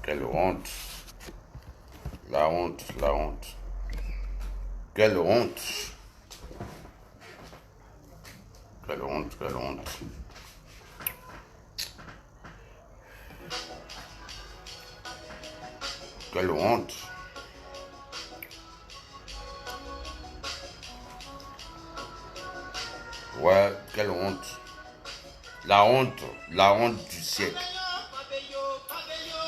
Quelle honte. La honte, la honte. Quelle honte. Quelle honte, quelle honte. Quelle honte. Ouais, quelle honte. La honte du siècle.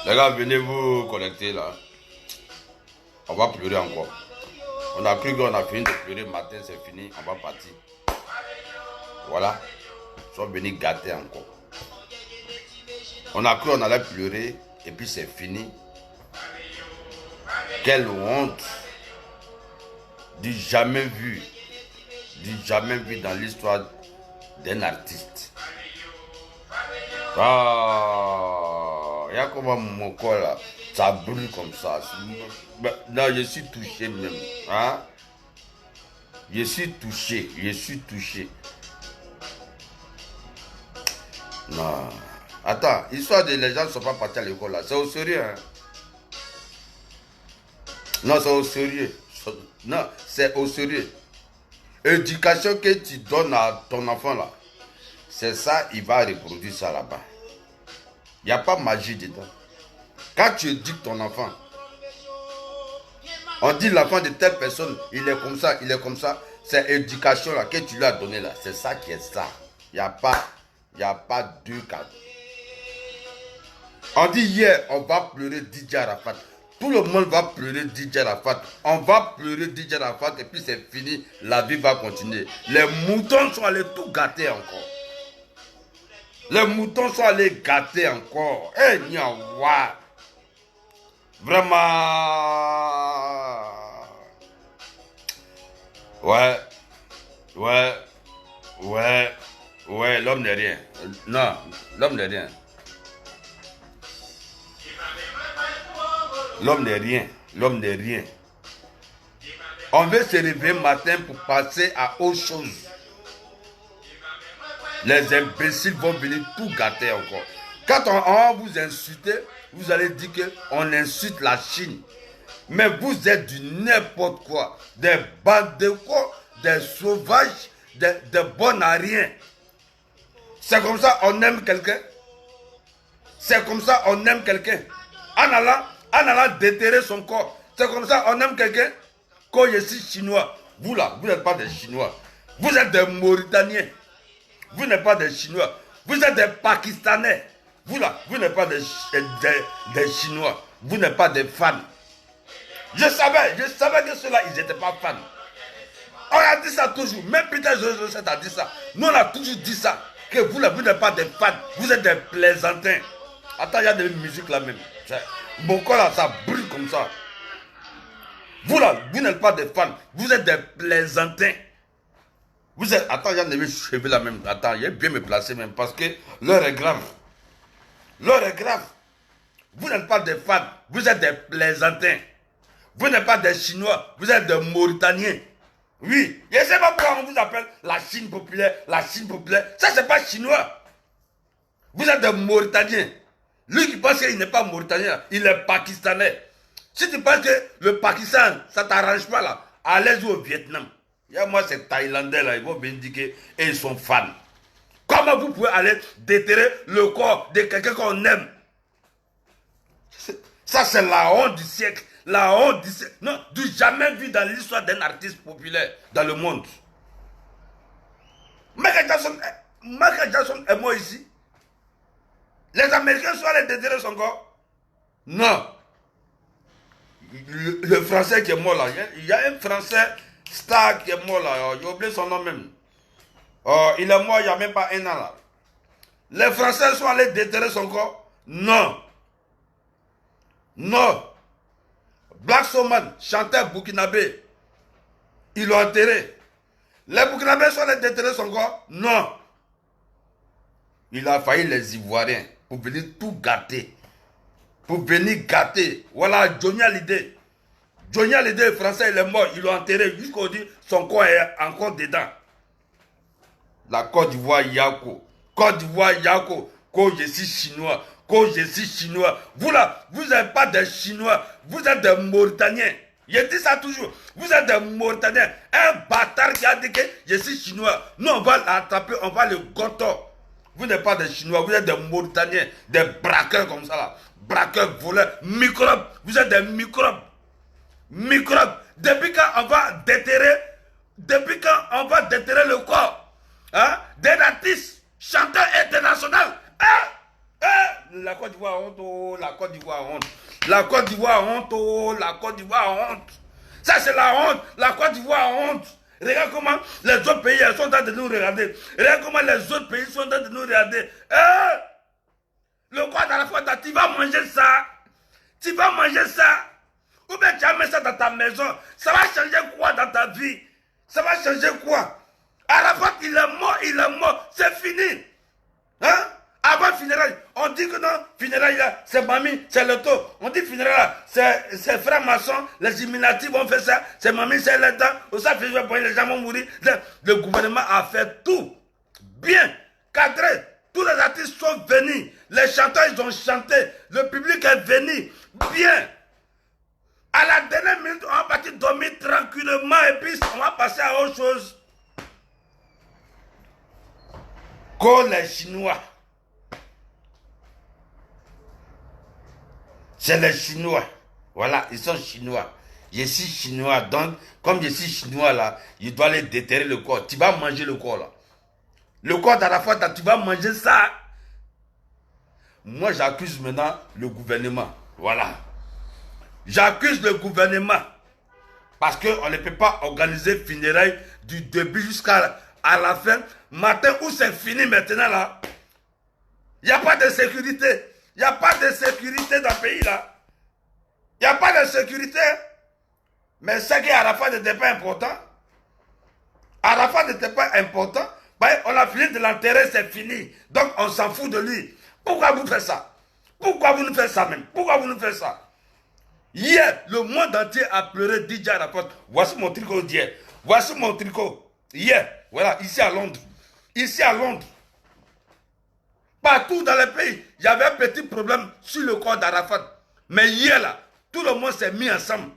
Les gars, venez vous connecter là. On va pleurer encore. On a cru qu'on a fini de pleurer le matin, c'est fini, on va partir. Voilà. Ils sont venus gâter encore. On a cru qu'on allait pleurer et puis c'est fini. Quelle honte. Du jamais vu. Du jamais vu dans l'histoire d'un artiste. Ah, il y a comment mon corps là, ça brûle comme ça. Là, je suis touché même. Hein? Je suis touché, je suis touché. Non. Attends, histoire de les gens ne sont pas partis à l'école là, c'est au sérieux. Hein? Non, c'est au sérieux. Non, c'est au sérieux. Éducation que tu donnes à ton enfant là, c'est ça, il va reproduire ça là-bas. Il n'y a pas magie dedans. Quand tu éduques ton enfant, on dit l'enfant de telle personne, il est comme ça, il est comme ça. C'est éducation là que tu lui as donné là. C'est ça qui est ça. Il n'y a pas deux cas. On dit hier, on va pleurer DJ Arafat. Tout le monde va pleurer DJ Arafat. On va pleurer DJ Arafat et puis c'est fini. La vie va continuer. Les moutons sont allés tout gâter encore. Les moutons sont allés gâter encore. Eh, Niawa. Vraiment. Ouais. L'homme n'est rien. Non, l'homme n'est rien. L'homme n'est rien. L'homme n'est rien. On veut se réveiller matin pour passer à autre chose. Les imbéciles vont venir tout gâter encore. Quand on va vous insulter, vous allez dire qu'on insulte la Chine. Mais vous êtes du n'importe quoi. Des bandes de quoi? Des sauvages, des bons à rien. C'est comme ça on aime quelqu'un. C'est comme ça on aime quelqu'un. En allant déterrer son corps. C'est comme ça on aime quelqu'un. Quand je suis chinois, vous là, vous n'êtes pas des Chinois. Vous êtes des Mauritaniens. Vous n'êtes pas des Chinois. Vous êtes des Pakistanais. Vous là, vous n'êtes pas des Chinois. Vous n'êtes pas des fans. Je savais que ceux-là, ils n'étaient pas fans. On a dit ça toujours. Même Peter Joseph a dit ça. Nous, on a toujours dit ça. Que vous là, vous n'êtes pas des fans. Vous êtes des plaisantins. Attends, il y a des musiques là même. Mon corps là, ça brûle comme ça. Vous là, vous n'êtes pas des fans. Vous êtes des plaisantins. Vous êtes... Attends, il y a des cheveux là même. Attends, il est bien me placer même. Parce que l'heure est grave. L'heure est grave. Vous n'êtes pas des fans. Vous êtes des plaisantins. Vous n'êtes pas des Chinois. Vous êtes des Mauritaniens. Oui. Je ne sais pas pourquoi on vous appelle la Chine populaire. La Chine populaire. Ça, c'est pas chinois. Vous êtes des Mauritaniens. Lui qui pense qu'il n'est pas Mauritanien, il est Pakistanais. Si tu penses que le Pakistan, ça ne t'arrange pas là, allez au Vietnam. Moi, c'est Thaïlandais là, ils vont venir dire qu'ils sont fans. Comment vous pouvez aller déterrer le corps de quelqu'un qu'on aime? Ça, c'est la honte du siècle. La honte du siècle. Non, du jamais vu dans l'histoire d'un artiste populaire dans le monde. Michael Jackson est mort ici. Les Américains sont allés déterrer son corps? Non. Le Français qui est mort là, il y a un Français star qui est mort là, j'ai oublié son nom même. Il est mort il n'y a même pas un an là. Les Français sont allés déterrer son corps? Non. Non. Black Soman, chanteur burkinabé, ils l'ont enterré. Les Burkinabés sont allés déterrer son corps? Non. Il a failli les Ivoiriens pour venir tout gâter. Pour venir gâter. Voilà, Johnny Hallyday. Johnny Hallyday, français, il est mort. Ils l'ont enterré jusqu'au dit son corps est encore dedans. La Côte d'Ivoire, Yako. Côte d'Ivoire, Yako. Quand je suis chinois. que je suis chinois. Vous là, vous n'êtes pas des Chinois, vous êtes des Mauritaniens. Je dis ça toujours. Vous êtes des Mauritaniens. Un bâtard qui a dit que je suis chinois. Nous, on va l'attraper, on va le goto. Vous n'êtes pas des Chinois, vous êtes des Mauritaniens, des braqueurs comme ça là. Braqueurs, voleurs, microbes. Vous êtes des microbes. Microbes. Depuis quand on va déterrer, le corps d'un artiste, chanteur international. La Côte d'Ivoire honte, oh, la Côte d'Ivoire honte. La Côte d'Ivoire honte, oh, la Côte d'Ivoire honte. Ça c'est la honte, la Côte d'Ivoire honte. Regarde comment les autres pays sont en train de nous regarder. Regarde comment les autres pays sont en train de nous regarder. Le corps de la fois, tu vas manger ça. Tu vas manger ça. Ou bien tu vas mettre ça dans ta maison. Ça va changer quoi dans ta vie? Ça va changer quoi? À la fois, il est mort. C'est fini. Hein? Avant funérailles, on dit que non, funérailles là, c'est mamie, c'est le taux. On dit funérailles là, c'est frère maçon, les Illuminati vont faire ça, c'est mamie, c'est le temps. Ça fait jouer, les gens vont mourir. Le gouvernement a fait tout bien cadré. Tous les artistes sont venus. Les chanteurs, ils ont chanté. Le public est venu bien. À la dernière minute, on va partir dormir tranquillement et puis on va passer à autre chose. Comme les Chinois. C'est les Chinois. Voilà, ils sont Chinois. Je suis Chinois. Donc, comme je suis Chinois là, je dois aller déterrer le corps. Tu vas manger le corps là. Le corps d'Arafat, tu vas manger ça. Moi, j'accuse maintenant le gouvernement. Voilà. J'accuse le gouvernement. Parce qu'on ne peut pas organiser funérailles du début jusqu'à la fin. Matin où c'est fini maintenant là. Il n'y a pas de sécurité. Il n'y a pas de sécurité dans le pays là. Il n'y a pas de sécurité. Mais ce qui Arafat n'était pas important. Arafat n'était pas important. On a fini de l'enterrer, c'est fini. Donc on s'en fout de lui. Pourquoi vous faites ça? Pourquoi vous nous faites ça même? Pourquoi vous nous faites ça? Hier, le monde entier a pleuré DJ Arafat. Voici mon tricot d'hier. Voici mon tricot. Hier, voilà, ici à Londres. Ici à Londres. Partout dans le pays, il y avait un petit problème sur le corps d'Arafat. Mais hier là, tout le monde s'est mis ensemble.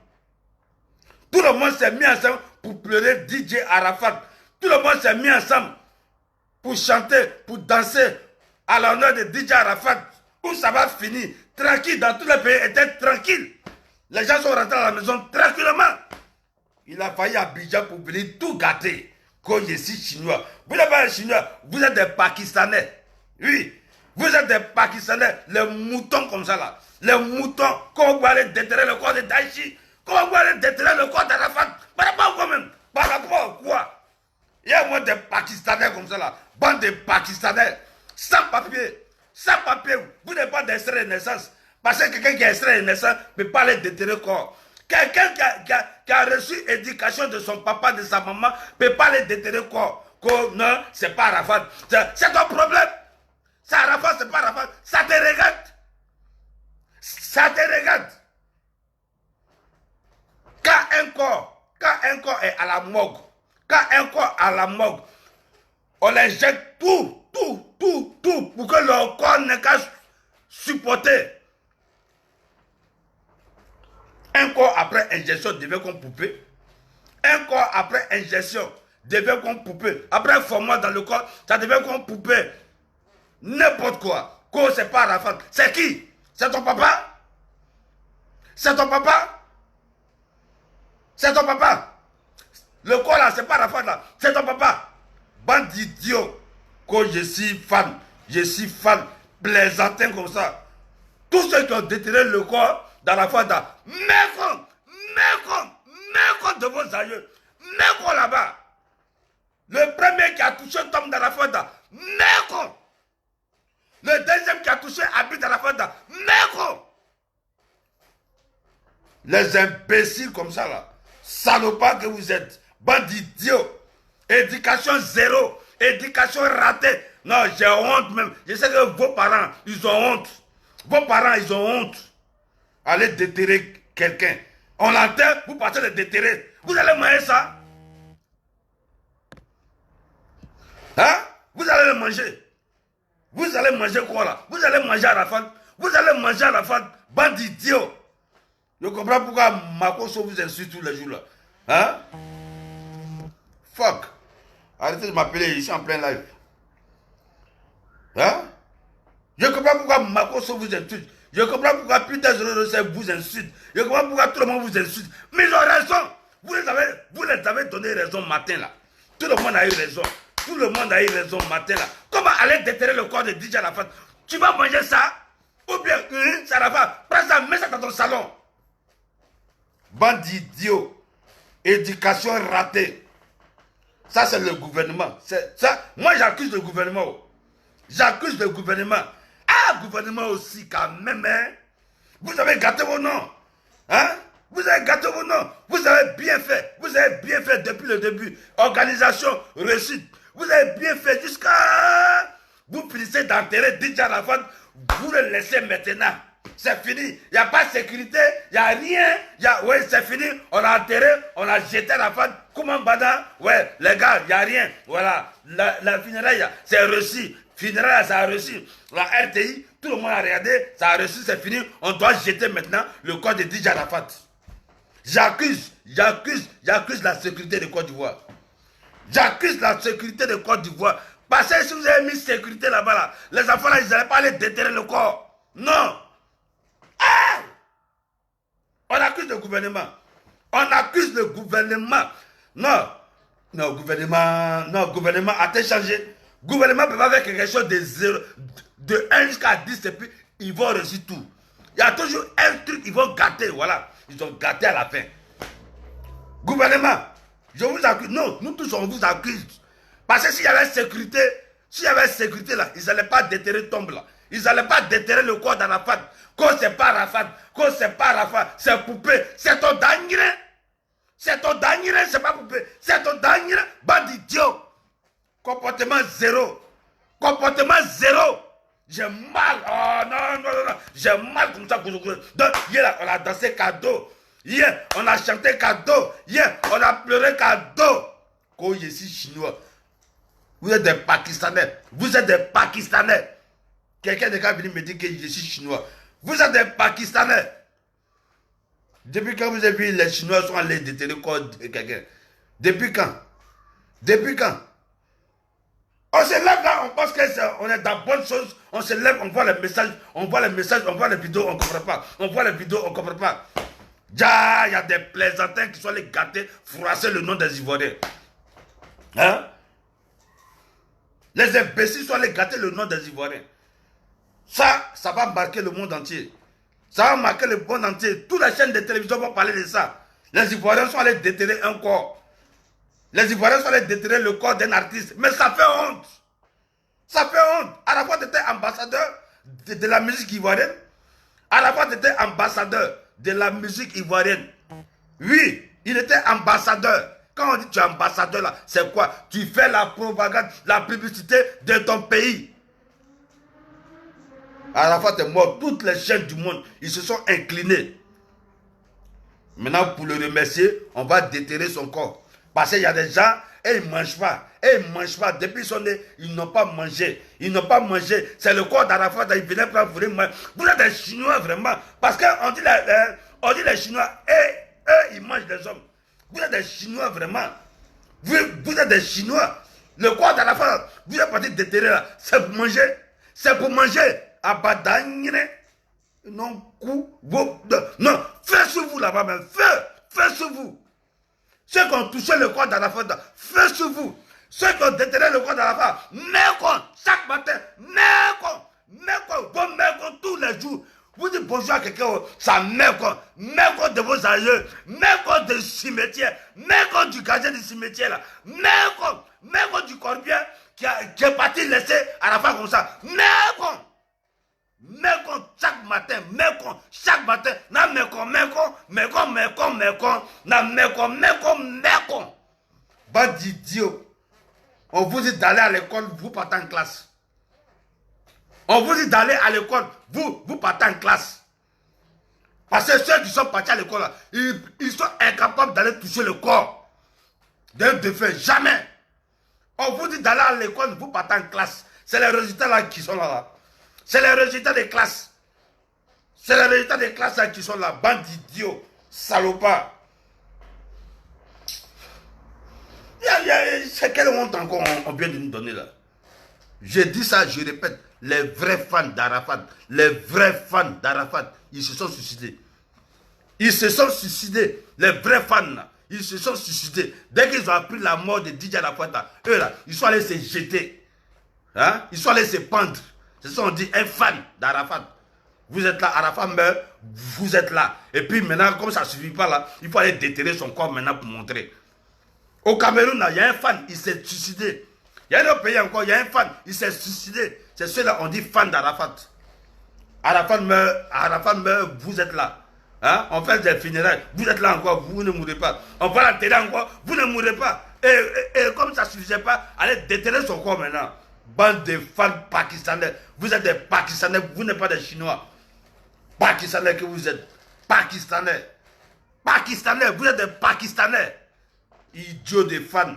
Tout le monde s'est mis ensemble pour pleurer DJ Arafat. Tout le monde s'est mis ensemble pour chanter, pour danser à l'honneur de DJ Arafat. Où ça va finir? Tranquille, dans tous les pays, était tranquille. Les gens sont rentrés à la maison tranquillement. Il a failli à Abidjan pour venir tout gâter. Quand je suis chinois. Vous n'êtes pas un chinois, vous êtes des Pakistanais. Oui, vous êtes des Pakistanais, les moutons comme ça là. Les moutons, quand vous allez déterrer le corps de Daïchi, quand vous allez déterrer le corps d'Arafat, par rapport à quoi même? Par rapport à quoi? Il y a moins de Pakistanais comme ça là. Bande de Pakistanais, sans papier. Sans papier, vous n'avez pas d'extrait de naissance. Parce que quelqu'un qui a extrait de naissance ne peut pas aller déterrer le corps. Quelqu'un qui a reçu éducation de son papa, de sa maman, ne peut pas aller déterrer le corps. Non, c'est pas Arafat. C'est ton problème. C'est Arafat, c'est pas Arafat. Ça te regarde. Ça te regarde. Quand un corps est à la morgue, on les jette tout pour que leur corps ne qu'à supporter. Un corps après injection devient comme poupée. Un corps après injection devient comme poupée. Après un format dans le corps, ça devient comme poupée. N'importe quoi. Quand c'est pas Arafat. C'est qui? C'est ton papa? C'est ton papa? C'est ton papa? Le corps là, c'est pas Arafat là. C'est ton papa. Bande d'idiots. Quand je suis fan, plaisantin comme ça. Tous ceux qui ont déterré le corps dans la Fada, mets compte de vos aïeux. Mets compte là-bas. Le premier qui a touché Tom dans la Fada, mets compte. Le deuxième qui a touché Abid dans la Fada, mets compte. Les imbéciles comme ça là, salopards que vous êtes, bande d'idiots, éducation zéro, éducation ratée. Non, j'ai honte même. Je sais que vos parents, ils ont honte. Vos parents, ils ont honte. Allez déterrer quelqu'un. On l'enterre, vous partez de déterrer. Vous allez manger ça? Hein? Vous allez le manger. Vous allez manger quoi là? Vous allez manger Arafat. Vous allez manger à la fin, bande d'idiots. Je comprends pourquoi Makoso vous insulte tous les jours là. Hein? Fuck. Arrêtez de m'appeler ici en plein live. Hein? Je comprends pourquoi Makoso vous insulte. Je comprends pourquoi Peter Zororosef vous insulte. Je comprends pourquoi tout le monde vous insulte. Mais ils ont raison. Vous les avez donné raison matin là. Tout le monde a eu raison. Tout le monde a eu raison matin là. Comment aller déterrer le corps de DJ Arafat? Tu vas manger ça? Ou bien, Arafat, prends ça, mets ça dans ton salon. Bande d'idiots. Éducation ratée. Ça, c'est le gouvernement. Ça, moi, j'accuse le gouvernement. J'accuse le gouvernement. Ah, gouvernement aussi, quand même. Hein? Vous avez gâté vos noms. Hein? Vous avez gâté vos noms. Vous avez bien fait. Vous avez bien fait depuis le début. Organisation, réussite. Vous avez bien fait jusqu'à... Vous finissez d'enterrer DJ Arafat. Vous le laissez maintenant. C'est fini. Il n'y a pas de sécurité. Il n'y a rien. Oui, c'est fini. On a enterré. On a jeté Arafat. Comment Bada? Ouais, les gars, il n'y a rien. Voilà. La funéraille, c'est réussi. Funérailles, ça a réussi. La RTI, tout le monde a regardé. Ça a réussi, c'est fini. On doit jeter maintenant le corps de DJ Arafat. J'accuse la sécurité de Côte d'Ivoire. J'accuse la sécurité de Côte d'Ivoire. Parce que si vous avez mis sécurité là-bas, là, les enfants là, ils n'allaient pas aller déterrer le corps. Non. Ah! On accuse le gouvernement. On accuse le gouvernement. Non. Non, gouvernement a-t-il changé? Gouvernement peut pas faire quelque chose de 0, de 1 jusqu'à 10 et puis ils vont réussir tout. Il y a toujours un truc, ils vont gâter, voilà. Ils ont gâté à la fin. Gouvernement, je vous accuse. Non, nous tous on vous accuse. Parce que s'il y avait sécurité là, ils n'allaient pas déterrer tombe là. Ils n'allaient pas déterrer le corps d'Arafat. Quand c'est pas Arafat, c'est poupée, c'est ton dangre. C'est ton dangre, c'est pas poupée. C'est ton dangre, bande d'idiot. Comportement zéro. Comportement zéro. J'ai mal. Oh non. J'ai mal comme ça. Donc, hier, on a dansé cadeau. Hier, on a chanté cadeau. Hier, on a pleuré cadeau. Quand je suis chinois, vous êtes des Pakistanais. Vous êtes des Pakistanais. Quelqu'un de cas venu me dire que je suis chinois. Vous êtes des Pakistanais. Depuis quand vous avez vu les Chinois sont allés déterrer le corps de quelqu'un? Depuis quand? Depuis quand? On se lève là, on pense qu'on est dans bonne chose. On se lève, on voit les messages, on voit les vidéos, on ne comprend pas. On voit les vidéos, on ne comprend pas. Il y a des plaisantins qui sont allés gâter, froisser le nom des Ivoiriens. Hein? Les imbéciles sont allés gâter le nom des Ivoiriens. Ça va marquer le monde entier. Ça va marquer le monde entier. Toutes les chaînes de télévision vont parler de ça. Les Ivoiriens sont allés déterrer un corps. Les Ivoiriens sont allés déterrer le corps d'un artiste. Mais ça fait honte. Ça fait honte. Arafat était ambassadeur de la musique ivoirienne. Arafat était ambassadeur de la musique ivoirienne. Oui, il était ambassadeur. Quand on dit tu es ambassadeur là, c'est quoi? Tu fais la propagande, la publicité de ton pays. Arafat est mort. Toutes les chaînes du monde, ils se sont inclinés. Maintenant, pour le remercier, on va déterrer son corps. Parce qu'il y a des gens, et ils ne mangent pas. Et ils ne mangent pas. Depuis son nez, ils n'ont pas mangé. Ils n'ont pas mangé. C'est le corps d'Arafat, ils venaient pas vous manger. Vous êtes des Chinois vraiment. Parce qu'on dit, les Chinois, et eux, ils mangent des hommes. Vous êtes des Chinois vraiment. Vous êtes des Chinois. Le corps d'Arafat, vous êtes parti déterrer là. C'est pour manger. C'est pour manger. Abadangre. Non, non, fais sur vous là-bas même. Fais sur vous. Ceux qui ont touché le corps d'Arafat, fais sur vous. Ceux qui ont déterré le corps d'Arafat, mets-con, chaque matin, mets-con, tous les jours. Vous dites bonjour à quelqu'un, ça mets-con de vos aïeux, mets-con du cimetière, mets-con du gardien du cimetière là, mets-con du corbien qui est parti laisser Arafat comme ça, mets-con chaque matin, chaque matin, na mets-con. Bande d'idiot. On vous dit d'aller à l'école, vous partez en classe. On vous dit d'aller à l'école, vous partez en classe. Parce que ceux qui sont partis à l'école, ils sont incapables d'aller toucher le corps d'un défunt. Jamais. On vous dit d'aller à l'école, vous partez en classe. C'est les résultats là qui sont là. C'est les résultats des classes. C'est le résultat des classes là qui sont là, bande d'idiots, salopards. C'est quelle honte encore on vient de nous donner là. J'ai dit ça, je répète, les vrais fans d'Arafat, ils se sont suicidés. Ils se sont suicidés, les vrais fans là, ils se sont suicidés. Dès qu'ils ont appris la mort de DJ Arafat, eux là, ils sont allés se jeter. Hein? Ils sont allés se pendre. Ils se sont dit, un fan d'Arafat. Vous êtes là, Arafat meurt, vous êtes là. Et puis maintenant, comme ça ne suffit pas là, il faut aller déterrer son corps maintenant pour montrer. Au Cameroun, il y a un fan, il s'est suicidé. Il y a un autre pays encore, il y a un fan, il s'est suicidé. C'est ceux-là, on dit fan d'Arafat. Arafat meurt, vous êtes là. Hein? On fait des funérailles, vous êtes là encore, vous ne mourrez pas. On va l'enterrer encore, vous ne mourrez pas. Et comme ça ne suffisait pas, allez déterrer son corps maintenant. Bande de fans pakistanais. Vous êtes des Pakistanais, vous n'êtes pas des Chinois. Pakistanais que vous êtes. Pakistanais. Pakistanais, vous êtes des Pakistanais. Idiots des fans.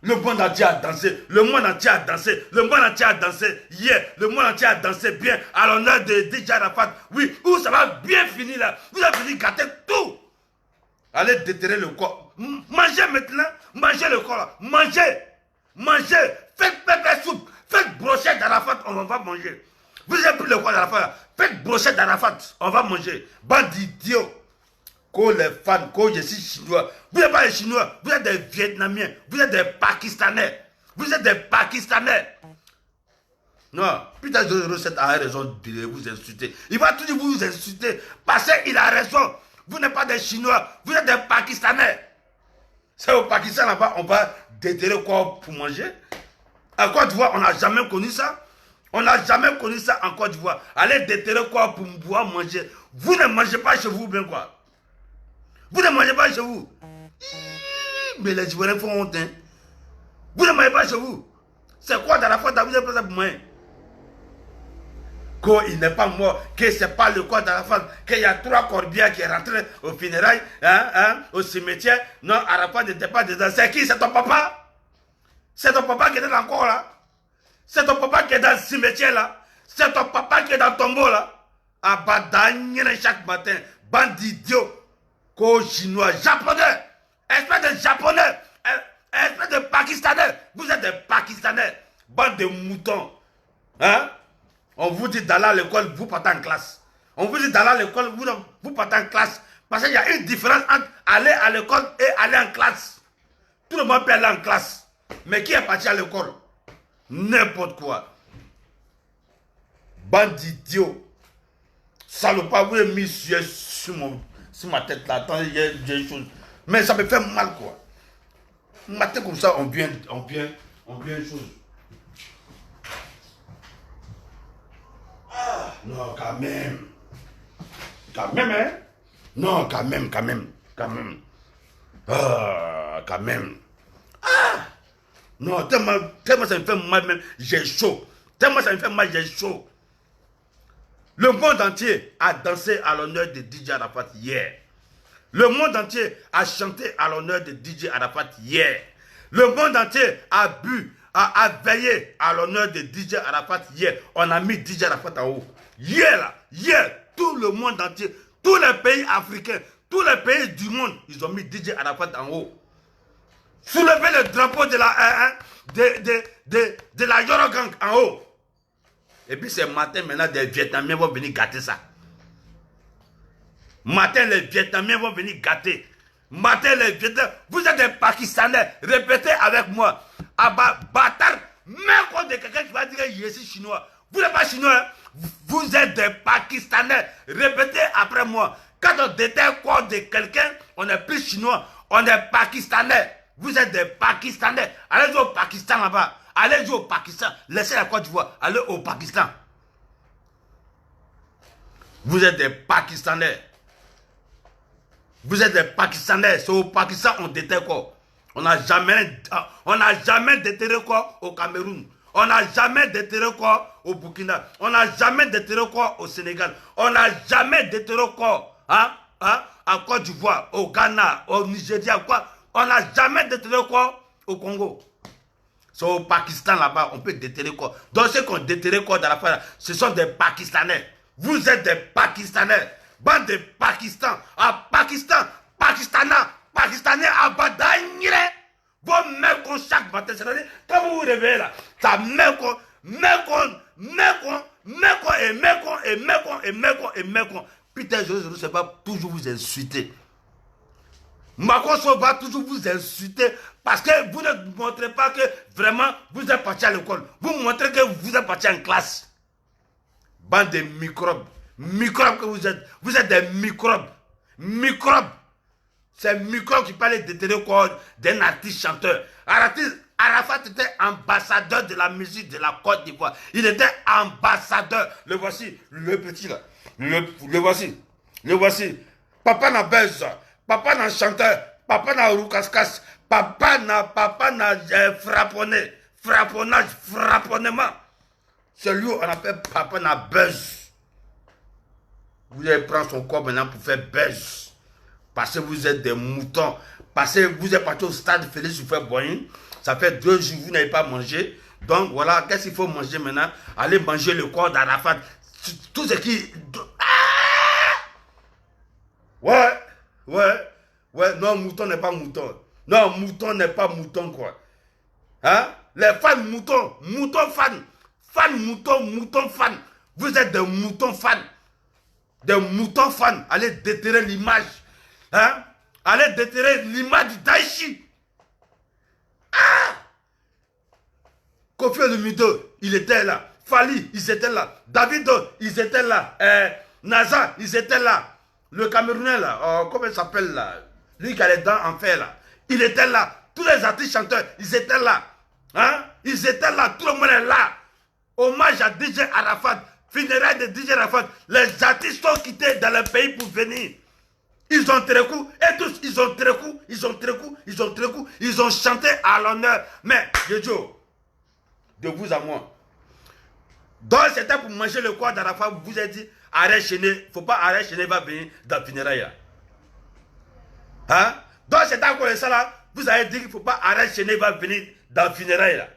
Le monde entier a dansé. Le monde entier a dansé. Le monde entier a dansé. Hier, le monde entier a dansé bien à l'honneur de DJ Arafat. Oui, où ça va bien finir là. Vous avez fini gâter tout. Allez déterrer le corps. Mangez maintenant. Mangez le corps là. Mangez. Mangez. Faites pépé soupe. Faites brochette d'Arafat. On va manger. Vous avez pris le corps d'Arafat là. Faites brochette d'Arafat. On va manger. Bande d'idiots. Quand les fans, quand je suis chinois, vous n'êtes pas des Chinois, vous êtes des Vietnamiens, vous êtes des Pakistanais, vous êtes des Pakistanais. Non, putain de recette a raison de vous insulter. Il va toujours vous insulter parce qu'il a raison. Vous n'êtes pas des Chinois, vous êtes des Pakistanais. C'est au Pakistan là-bas, on va déterrer quoi pour manger. En Côte d'Ivoire, on n'a jamais connu ça. On n'a jamais connu ça en Côte d'Ivoire. Allez déterrer quoi pour pouvoir manger. Vous ne mangez pas chez vous, bien quoi. Vous ne mangez pas chez vous. Mais les Ivoiriens font honte. Hein? Vous ne mangez pas chez vous. C'est quoi dans la faute? Vous avez pas ça pour moi. Qu'il n'est pas mort, que ce n'est pas le corps d'Arafat, qu'il y a 3 corbières qui sont rentrés au funérailles, au cimetière. Non, Arafat n'était pas dedans. C'est qui? C'est ton papa? C'est ton papa qui est encore là? C'est ton papa qui est dans le cimetière là? C'est ton papa qui est dans le tombeau là? Abadagne chaque matin, bande d'idiots. Chinois, japonais, espèce de japonais, espèce de pakistanais, vous êtes des pakistanais, bande de moutons. Hein? On vous dit d'aller à l'école, vous partez en classe. On vous dit d'aller à l'école, vous partez en classe. Parce qu'il y a une différence entre aller à l'école et aller en classe. Tout le monde peut aller en classe. Mais qui est parti à l'école? N'importe quoi. Bande d'idiots. Salopard, vous avez mis sur ma tête là, attendez, il y a des choses. Mais ça me fait mal quoi. Matin comme ça, on vient une chose. Ah, non, quand même. Quand même, hein? Non, quand même. Ah, quand même. Ah! Non, tellement ça me fait mal même, j'ai chaud. Tellement ça me fait mal, j'ai chaud. Le monde entier a dansé à l'honneur de DJ Arafat hier. Le monde entier a chanté à l'honneur de DJ Arafat hier. Le monde entier a bu, a veillé à l'honneur de DJ Arafat hier. On a mis DJ Arafat en haut. Hier là, hier, tout le monde entier, tous les pays africains, tous les pays du monde, ils ont mis DJ Arafat en haut. Soulevez le drapeau de la Yorogang en haut. Et puis c'est matin maintenant, des Vietnamiens vont venir gâter ça. Matin, les Vietnamiens vont venir gâter. Matin, les Vietnamiens, vous êtes des Pakistanais, répétez avec moi. Abba, bâtard, même quand de quelqu'un qui va dire je suis chinois. Vous n'êtes pas chinois, hein? Vous êtes des Pakistanais. Répétez après moi. Quand on déterre quoi de quelqu'un, on n'est plus chinois, on est Pakistanais. Vous êtes des Pakistanais. Allez au Pakistan là-bas. Allez au Pakistan. Laissez la Côte d'Ivoire. Allez au Pakistan. Vous êtes des Pakistanais. Vous êtes des Pakistanais. C'est au Pakistan on déterre quoi. On n'a jamais déterré quoi au Cameroun. On n'a jamais déterré quoi au Burkina. On n'a jamais déterré quoi au Sénégal. On n'a jamais déterré quoi à Côte d'Ivoire, au Ghana, au Nigeria, quoi. On n'a jamais déterré quoi au Congo. C'est au Pakistan là-bas, on peut déterrer quoi. Donc ceux qui ont déterré quoi dans l'affaire, ce sont des Pakistanais. Vous êtes des Pakistanais. Bande de Pakistan. À Pakistan. Pakistanais à Badangire. Vos mecs qu'on chaque matin. C'est-à-dire, quand vous vous réveillez là, ça mecs qu'on. Putain, je ne sais pas toujours vous insulter. Macron va toujours vous insulter parce que vous ne montrez pas que vraiment vous êtes parti à l'école. Vous montrez que vous êtes parti en classe. Bande de microbes. Microbes que vous êtes. Vous êtes des microbes. Microbes. C'est microbes qui parlaient déterrer corps d'un artiste chanteur. Arafat était ambassadeur de la musique de la Côte d'Ivoire. Il était ambassadeur. Le voici, le petit là. Le voici. Le voici. Papa n'a besoin. Papa n'a chanteur. Papa n'a roucascas. Papa n'a frapponné. Frapponnage, frapponnement. C'est lui on appelle papa n'a buzz. Vous allez prendre son corps maintenant pour faire buzz. Parce que vous êtes des moutons. Parce que vous êtes parti au stade Félix Houphouët-Boigny. Ça fait 2 jours que vous n'avez pas mangé. Donc voilà, qu'est-ce qu'il faut manger maintenant? Allez manger le corps d'Arafat. Tout ce qui... Ouais, non, mouton n'est pas mouton. Non, mouton n'est pas mouton, quoi. Hein? Les fans moutons, moutons fans. Fans moutons fans. Vous êtes des moutons fans. Des moutons fans. Allez déterrer l'image. Hein? Allez déterrer l'image du Daichi. Kofi Olomide, il était là. Fali, ils étaient là. Davido, ils étaient là. Naza, ils étaient là. Le Camerounais là, comment il s'appelle là? Lui qui a les dents en fer là. Il était là. Tous les artistes chanteurs, ils étaient là. Hein? Ils étaient là. Tout le monde est là. Hommage à DJ Arafat. Funérailles de DJ Arafat. Les artistes sont quittés dans le pays pour venir. Ils ont très coup. Et tous, ils ont très coup. Ils ont chanté à l'honneur. Mais, Dieu, de vous à moi. Donc, c'était pour manger le corps d'Arafat. Vous vous avez dit, arrête Chéné. Il ne faut pas arrêter Chéné va venir dans le funérailles. Hein? Donc, c'était à cause de ça là. Vous avez dit qu'il ne faut pas arrêter Chéné va venir dans le funérailles là.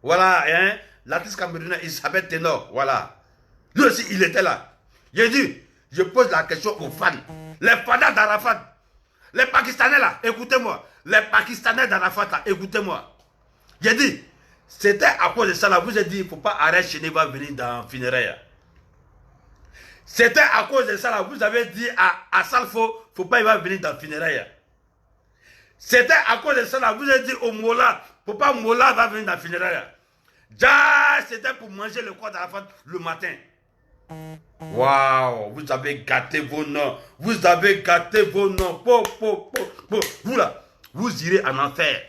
Voilà, hein? L'artiste camerounais, il s'appelle Ténor. Voilà. Lui aussi, il était là. J'ai dit, je pose la question aux fans. Les fans d'Arafat. Les Pakistanais là, écoutez-moi. Les Pakistanais d'Arafat là, écoutez-moi. J'ai dit, c'était à cause de ça là. Vous avez dit, il ne faut pas arrêter Chéné va venir dans le funérailles. C'était à cause de ça là. Vous avez dit à Salfo, il ne faut pas il va venir dans le funérailles. C'était à cause de ça là. Vous avez dit au Mola, il ne faut pas Mola va venir dans le funérailles. C'était pour manger le corps d'Arafat le matin. Waouh, vous avez gâté vos noms. Vous avez gâté vos noms. Vous là, vous irez en enfer.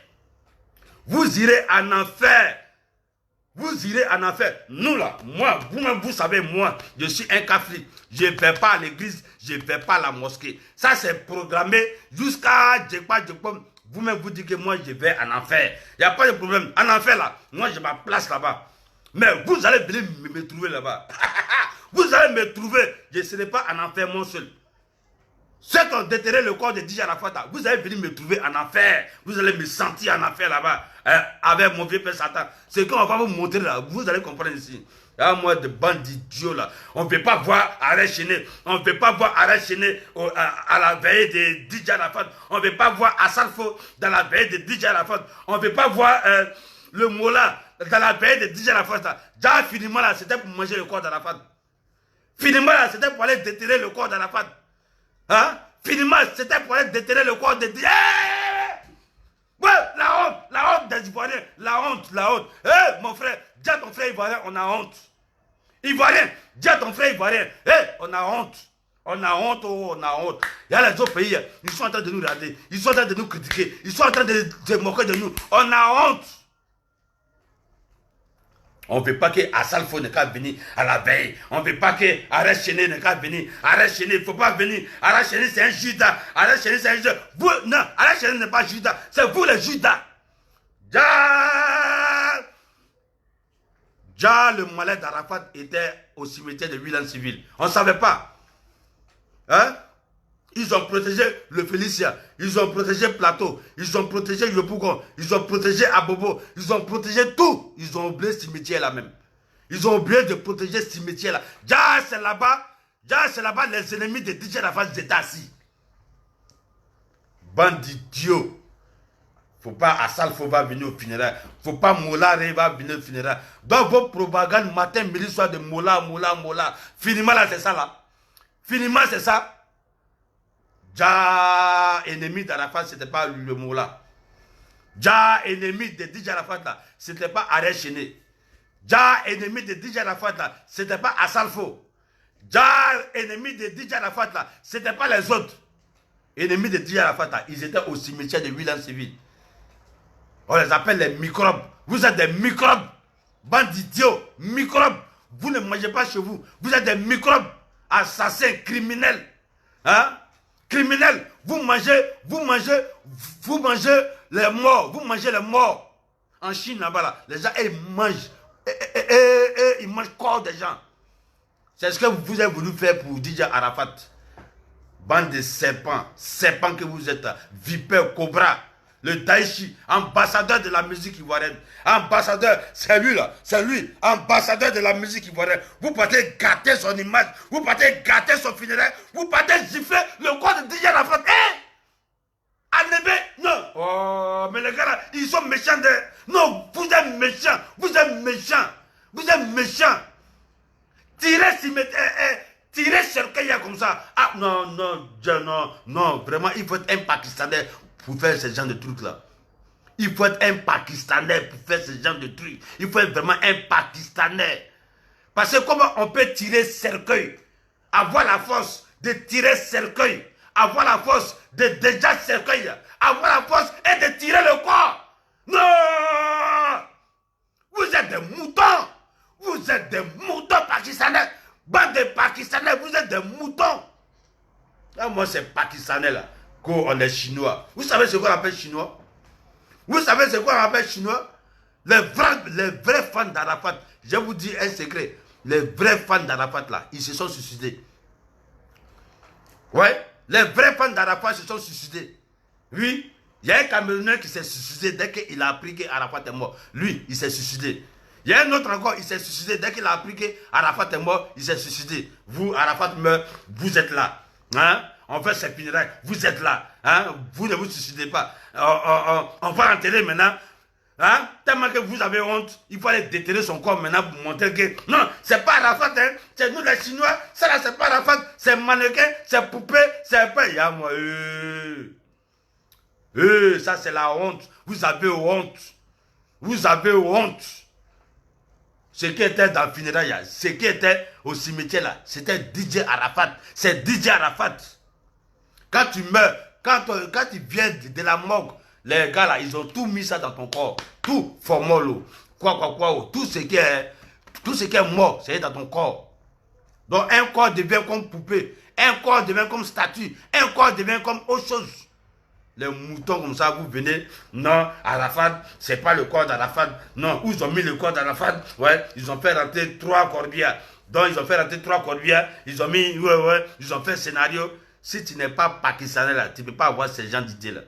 Vous irez en enfer. Vous irez en enfer. Nous là, moi, vous-même, vous savez, moi, je suis un catholique. Je ne vais pas à l'église, je ne vais pas à la mosquée. Ça, c'est programmé jusqu'à vous-même, vous dites que moi, je vais en enfer. Il n'y a pas de problème. En enfer, là, moi, j'ai ma place là-bas. Mais vous allez venir me trouver là-bas. Vous allez me trouver. Je ne serai pas en enfer, moi seul. Ceux qui ont déterré le corps de DJ Arafat, vous allez venir me trouver en enfer. Vous allez me sentir en enfer là-bas. Avec mon vieux père Satan. C'est qu'on va vous montrer là. Vous allez comprendre ici. Ah, moi, de bande d'idiots là. On ne veut pas voir Arrête Chéné. On ne veut pas voir Arrête Chéné à la veille de DJ Arafat. On ne veut pas voir Assalfo dans la veille de DJ Arafat. On ne veut pas voir le Mola dans la veille de DJ Arafat. Déjà, finalement là, c'était pour manger le corps d'Arafat. Finalement là, c'était pour aller déterrer le corps d'Arafat. Hein? Finalement, c'était pour aller déterrer le corps de DJ. Ouais, la honte des Ivoiriens. La honte. Mon frère, dis à ton frère Ivoirien, on a honte. Ivoirien, dis à ton frère Ivoirien, on a honte. On a honte. Il y a les autres pays, ils sont en train de nous regarder, ils sont en train de nous critiquer, ils sont en train de moquer de nous. On a honte. On ne veut pas que Assalfo ne puisse venir à la veille. On ne veut pas que Arrête Chéné ne puisse venir. Arrête Chéné, il ne faut pas venir. Arrête Chéné, c'est un Judas. Arrête Chéné, c'est un Judas. Vous, non, Arrête Chéné n'est pas Judas. C'est vous les Judas. Déjà, le malade d'Arafat était au cimetière de Villan Civil. On ne savait pas. Hein? Ils ont protégé le Félicia, ils ont protégé Plateau, ils ont protégé Yopougon, ils ont protégé Abobo, ils ont protégé tout. Ils ont oublié ce cimetière là même. Ils ont oublié de protéger ce cimetière-là. Déjà, c'est là-bas. Déjà, c'est là-bas, les ennemis de DJ Arafat étaient assis. Bande d'idiots. Faut pas Assal va venir au funérail. Faut pas Mola va venir au funérail. Dans vos propagandes, matin, midi, soir de Mola. Finiment là, c'est ça là. Finiment, c'est ça. Déjà, ennemi d'Arafat, c'était pas le Mola. Déjà, ennemi de DJ Arafat là, c'était pas Arrêt Chené. Déjà, ennemi de DJ Arafat là, c'était pas Assalfo. Déjà, ennemi de DJ Arafat là, c'était pas les autres. Ennemis de DJ Arafat là, ils étaient au cimetière de William Civil. On les appelle les microbes. Vous êtes des microbes. Bande d'idiots, microbes. Vous ne mangez pas chez vous. Vous êtes des microbes. Assassins, criminels. Hein? Criminels. Vous mangez les morts. Vous mangez les morts. En Chine, là-bas, là, les gens, ils mangent. Ils mangent corps des gens. C'est ce que vous avez voulu faire pour DJ Arafat. Bande de serpents. Serpents que vous êtes. Vipère, cobra. Le Daïchi, ambassadeur de la musique ivoirienne. Ambassadeur, c'est lui là, c'est lui, ambassadeur de la musique ivoirienne. Vous partez gâter son image, vous partez gâter son funéraire, vous partez gifler le corps de DJ Arafat. Anébé, non. Oh, mais les gars là, ils sont méchants. Non, vous êtes méchants, vous êtes méchants, vous êtes méchants. Tirez tirez Cherkaya comme ça. Ah non, vraiment, il faut être un Pakistanais pour faire ce genre de trucs là. Il faut être un Pakistanais pour faire ce genre de trucs. Il faut être vraiment un Pakistanais. Parce que comment on peut tirer cercueil, avoir la force de tirer cercueil, avoir la force de déjà cercueil, avoir la force et de tirer le corps. Non! Vous êtes des moutons. Vous êtes des moutons pakistanais. Bande de Pakistanais, vous êtes des moutons. Là, moi, c'est Pakistanais là. On est chinois. Vous savez ce qu'on appelle chinois? Vous savez ce qu'on appelle chinois? Les vrais fans d'Arafat, je vous dis un secret. Les vrais fans d'Arafat là, ils se sont suicidés. Ouais, les vrais fans d'Arafat se sont suicidés. Oui, il y a un Camerounais qui s'est suicidé dès qu'il a appris qu'Arafat est mort. Lui, il s'est suicidé. Il y a un autre encore, il s'est suicidé dès qu'il a appris qu'Arafat est mort, il s'est suicidé. Vous, Arafat meurt, vous êtes là. Hein? On fait ses funérailles, vous êtes là. Hein? Vous ne vous suicidez pas. On va enterrer maintenant. Hein? Tellement que vous avez honte, il faut aller déterrer son corps maintenant pour montrer que non, c'est pas Arafat, hein? C'est nous les Chinois, ça là c'est pas Arafat, c'est mannequin, c'est poupée, c'est pas. Ya moi, ça c'est la honte. Vous avez honte. Vous avez honte. Ce qui était dans le funérail, ce qui était au cimetière là, c'était DJ Arafat. C'est DJ Arafat. Quand tu meurs, quand tu viens de la morgue, les gars là, ils ont tout mis ça dans ton corps. Tout, formolo, tout ce qui est mort, c'est dans ton corps. Donc un corps devient comme poupée, un corps devient comme statue, un corps devient comme autre chose. Les moutons comme ça, vous venez, non, Arafat, c'est pas le corps d'Arafat. Non, où ils ont mis le corps d'Arafat? Ouais, ils ont fait rentrer 3 corbières. Donc ils ont fait rentrer 3 corbières, ils ont mis, ils ont fait un scénario. Si tu n'es pas pakistanais là, tu ne peux pas avoir ces gens d'idées là.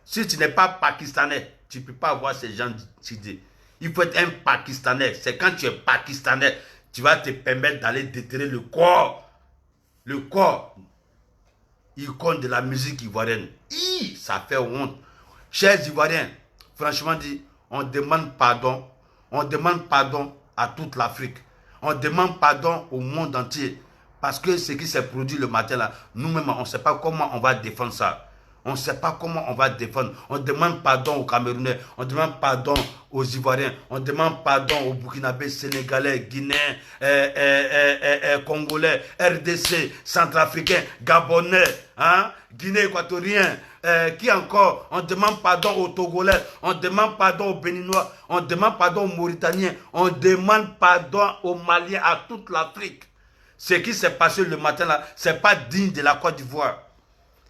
Si tu n'es pas pakistanais, tu ne peux pas avoir ces gens d'idées. Il faut être un pakistanais. C'est quand tu es pakistanais, tu vas te permettre d'aller déterrer le corps. Le corps. Icône de la musique ivoirienne. Ça fait honte. Chers Ivoiriens, franchement dit, on demande pardon. On demande pardon à toute l'Afrique. On demande pardon au monde entier. Parce que ce qui s'est produit le matin là, nous-mêmes, on ne sait pas comment on va défendre ça. On ne sait pas comment on va défendre. On demande pardon aux Camerounais. On demande pardon aux Ivoiriens. On demande pardon aux Burkinabés, Sénégalais, Guinéens, Congolais, RDC, Centrafricains, Gabonais, hein, Guinée équatoriens. Qui encore? On demande pardon aux Togolais. On demande pardon aux Béninois. On demande pardon aux Mauritaniens. On demande pardon aux Maliens, à toute l'Afrique. Ce qui s'est passé le matin là, ce n'est pas digne de la Côte d'Ivoire.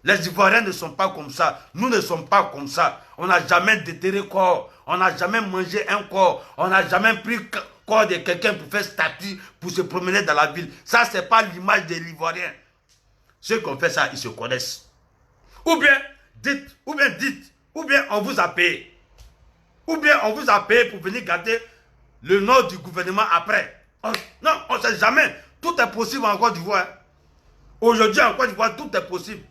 Les Ivoiriens ne sont pas comme ça. Nous ne sommes pas comme ça. On n'a jamais déterré corps. On n'a jamais mangé un corps. On n'a jamais pris le corps de quelqu'un pour faire statue, pour se promener dans la ville. Ça, ce n'est pas l'image de l'Ivoirien. Ceux qui ont fait ça, ils se connaissent. Ou bien dites, ou bien on vous a payé. Ou bien on vous a payé pour venir garder le nom du gouvernement après. Non, on ne sait jamais. Tout est possible en Côte d'Ivoire. Aujourd'hui, en Côte d'Ivoire, tout est possible.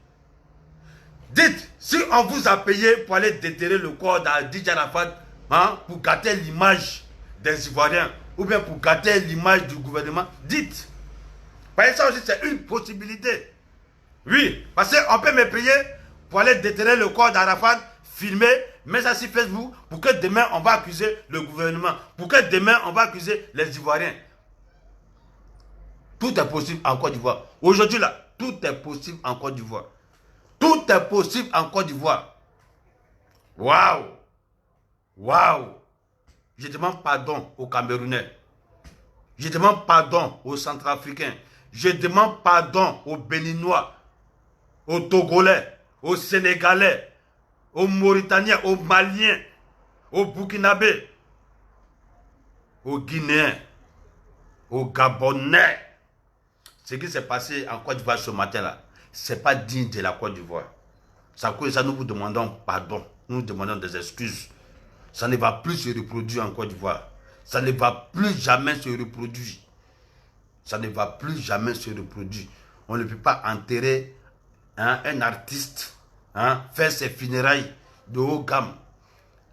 Dites, si on vous a payé pour aller déterrer le corps d'Adidj Arafat, pour gâter l'image des Ivoiriens, ou bien pour gâter l'image du gouvernement, dites. Parce que ça aussi, c'est une possibilité. Oui, parce qu'on peut me payer pour aller déterrer le corps d'Arafat, filmer, mettre ça sur Facebook, pour que demain, on va accuser le gouvernement, pour que demain, on va accuser les Ivoiriens. Tout est possible en Côte d'Ivoire. Aujourd'hui, là, tout est possible en Côte d'Ivoire. Tout est possible en Côte d'Ivoire. Waouh! Waouh! Je demande pardon aux Camerounais. Je demande pardon aux Centrafricains. Je demande pardon aux Béninois, aux Togolais, aux Sénégalais, aux Mauritaniens, aux Maliens, aux Burkinabés, aux Guinéens, aux Gabonais. Ce qui s'est passé en Côte d'Ivoire ce matin-là, ce n'est pas digne de la Côte d'Ivoire. Ça, nous vous demandons pardon, nous vous demandons des excuses. Ça ne va plus se reproduire en Côte d'Ivoire. Ça ne va plus jamais se reproduire. Ça ne va plus jamais se reproduire. On ne peut pas enterrer un artiste, faire ses funérailles de haut gamme,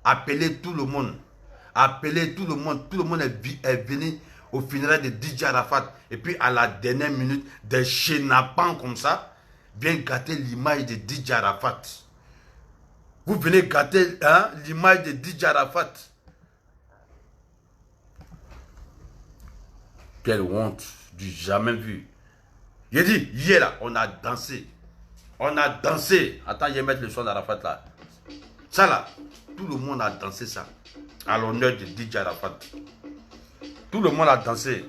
appeler tout le monde. Appeler tout le monde. Tout le monde est venu au funérailles de Dj Arafat. Et puis à la dernière minute, des chénapans comme ça, viennent gâter l'image de Dj Arafat. Vous venez gâter l'image de Dj Arafat. Quelle honte, du jamais vu. J'ai dit, hier là, on a dansé. On a dansé. Attends, je vais mettre le son d'Arafat là. Ça là, tout le monde a dansé ça. À l'honneur de Dj Arafat. Tout le monde a dansé.